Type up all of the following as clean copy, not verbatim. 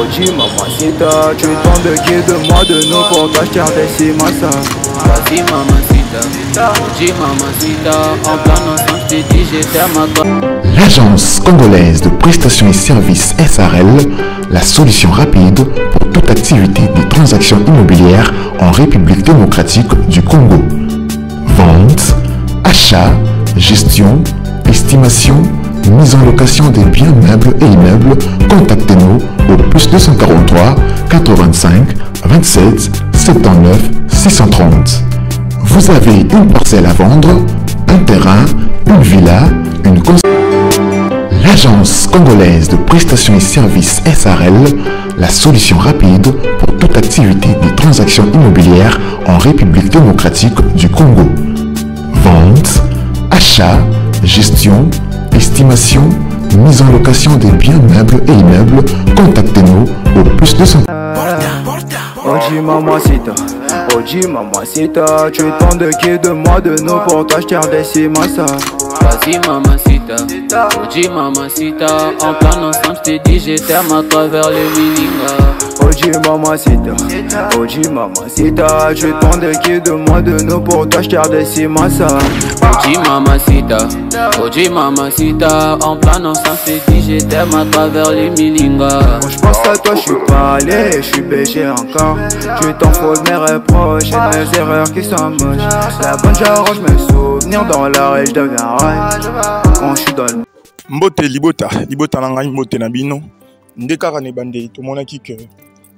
Oji mamacita, tu tombes qui de moi de nous pour t'acheter des massa. Vas-y mamacita, Oji mamacita, en plan ensemble je t'ai dit j'étais à ma toi. L'agence congolaise de prestations et services SARL, la solution rapide pour toute activité de transactions immobilières en République démocratique du Congo. Vente, achat, gestion, estimation, mise en location des biens meubles et immeubles, contactez-nous au plus 243 85 27 79 630. Vous avez une parcelle à vendre, un terrain, une villa, une construction. L'agence congolaise de prestations et services SARL, la solution rapide pour toute activité de transactions immobilières en République démocratique du Congo. Vente, achat, gestion, estimation, mise en location des biens meubles et immeubles, contactez-nous au plus 200. Oji mamacita, tu tombes qui de moi de nous pour t'acheter des massa. Vas-y mamacita, Oji mamacita, en plan ensemble je t'ai dit j'étais à ma travers le Milinga. Oji mamacita, tu tombes qui de moi de nous pour t'acheter des massa. Oji mamacita, en plan ensemble je t'ai dit j'étais à ma travers le Milinga. Quand je pense à toi je suis pas allé, je suis BG encore. Tu t'en fous de mes reproches et de mes erreurs qui sont moches. La bonne j'arrange mes souvenirs dans la rage, je deviens rage quand je suis dans le... Mbote libota nangai mbote na bino. Ndekaka ne bande tout mon aki que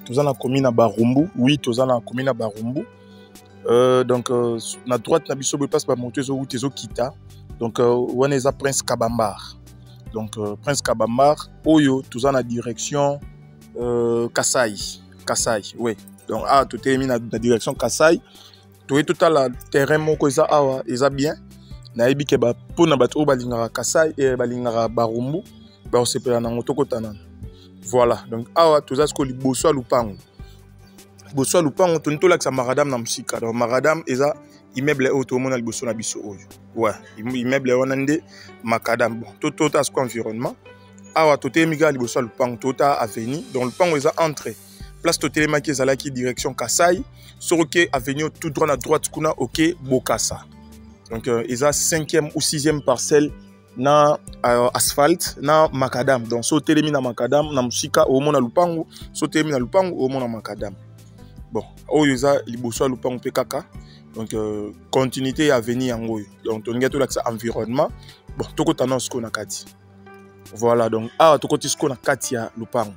tous en a commis na Barumbu. Oui, tous en a commis na Barumbu. Donc na droite na biso passe par monter zo route zo kita. Donc on est à Prince Kabambar. Donc Prince Kabambar oyo tous en a direction Kasai, ouais. Donc tout est mis na direction Kasai. Tout est total la terrain moko eza awa eza bien. Na yebi ke ba pona bato balingara Kasai et balingara Barumbu ba osepela na ngotoko tanana. Voilà, donc awa toza sko liboso lupango. Liboso lupango to ntola ka maradam na musika. Donc maradam eza immeuble auto mona liboso na biso oyo. Ouais, immeuble wana nde makadam. Bon, tout à ce environnement. Awa toté miga liboso lupango tota avenue. Donc lupango eza entrée. Place Totelemaki ezalaki direction Kasai. Soroke avenue tout droit à droite kuna OK Bokassa. Donc ils ont 5e ou 6e parcelle na asphalte na macadam. Donc so telemi na macadam na musika au mona lupango, so telemi na lupango au mona macadam. Bon, oyo eza liboso lupango pekaka. Donc continuité à venir en oyo. Donc on ngeto laksa environnement. Bon, toko tanons ko na kati. Voilà, donc toko tisko na kati ya lupango.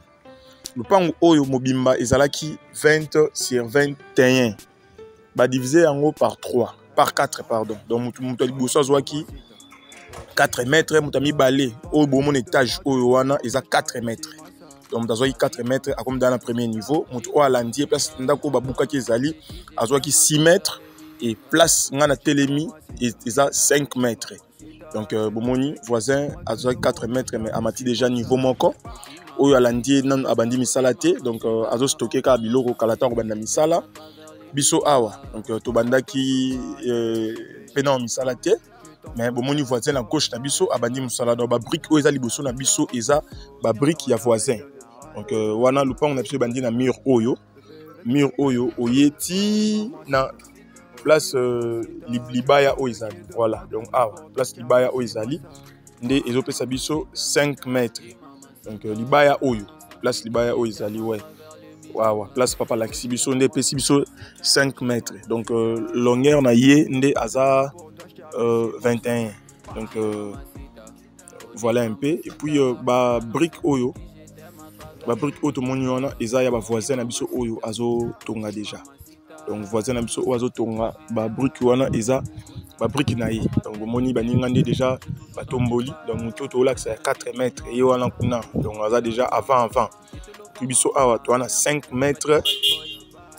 Lupango oyo mobimba ezalaki 20 sur 21. Ba divisé en haut par 3. Par 4, pardon. Donc, mon liboso zwaki 4 mètres, mon balé, au bon étage, au wana, ils a 4 mètres. Donc, dans 4 mètres, comme dans le premier niveau, mon alandier, place ndako babuka ki zali, a zwaki 6 mètres, et place ngana telemi, ils a 5 mètres. Donc, bomoni, voisin, a zwaki 4 mètres, mais a mati déjà niveau moko. Oyo alandier, nan abandi misalate, donc, a zo stocké ka biloko kalata ko banda misala. Biso awa donc tobandaki pena misala te mais bomoni voisin na gauche na biso abandi musala donc ba brique o eza liboso na biso eza ba brique ya voisin donc wana lupango na biso bandi na mur oyo oyeti na place libaya o ezali voilà donc awa place libaya o ezali nde ezopesa biso 5 mètres donc libaya oyo place libaya o ezali ouais. Wow, place papa la Kibiso nde pesibiso 5 mètres. Donc longueur na yé nde aza 21. Donc voilà un peu. Et puis ba brique oyo. Ba brique oyo to moni wana eza ya ba voisin na biso oyo azo tonga déjà. Donc voisin na biso oyo azo tonga ba brique wana eza ba brique na yé. Donc moni ba ninga nde déjà ba tomboli. Donc moto to la c'est 4 mètres et wana kuna. Donc aza déjà avant. Biso awa to ana 5 mètres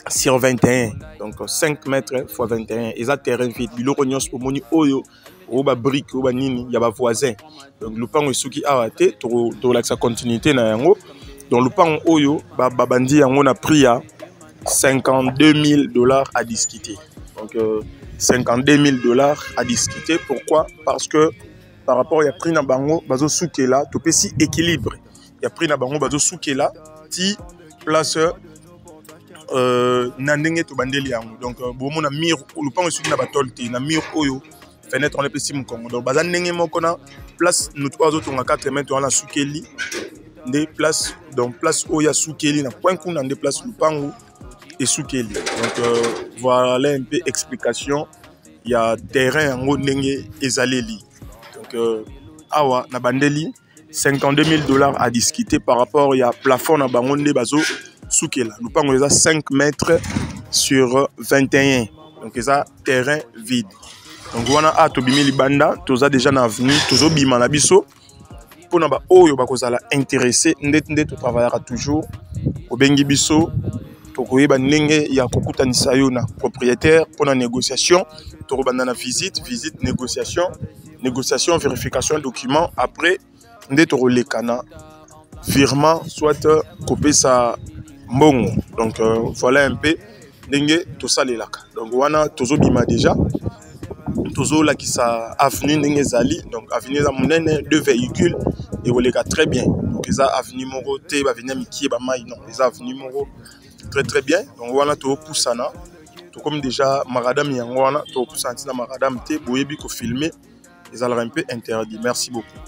sur 21. Donc 5 mètres x 21. Et ça terrain vide. Biloko nyos pomoni oyo o ba brique o ba nini ya ba voisin. Donc le pan esuki awa te to la sa continuité na yango. Donc le pan oyo ba bandi yango na prix à $52,000 à discuter. Donc $52,000 à discuter. Pourquoi? Parce que par rapport à prix na bango bazo souke là to pesi équilibre. ya prix na bango bazo soukela ti place na ndenge to bandeli yango. Donc bomo na mur lupango soki na batolte na mur oyo fenêtre on epesi mukongo. Donc baza ndenge moko na place nous trois autres on a 4 mètres on a soukeli des places, donc place où il y a soukeli na point qu'on a des places lupango et soukeli. Donc voilà un peu explication. Il y a terrain en haut ndenge ezaleli. Donc awa na bandeli $52 000 à discuter par rapport il y a plafond na bangonde bazo soukela. Lupango eza 5 mètres sur 21. Donc eza terrain vide. Donc wana a tobimi libanda toza déjà na avenue tozo bima na biso. Pour na ba oyo bakozala intéressé ndete to travaillera toujours au bengi biso to koyeba ndenge ya kokutanisa yo na propriétaire pour la négociation to robanda na visite négociation vérification document après ndete to relekana virement soit kopesa mbongo. Donc voilà un peu ndenge to salelaka. Donc wana tozo bima déjà tozo la qui sa avenue ndenge zali. Donc avenue za monene 2 véhicules et on les gars très bien. Donc les avenue moro te ba venir mikie ba mai non, les avenue moro très bien. Donc voilà to poussana to comme déjà maradam yango wana to poussana na maradam te boyebi ko filmer, ils allaient un peu interdit. Merci beaucoup.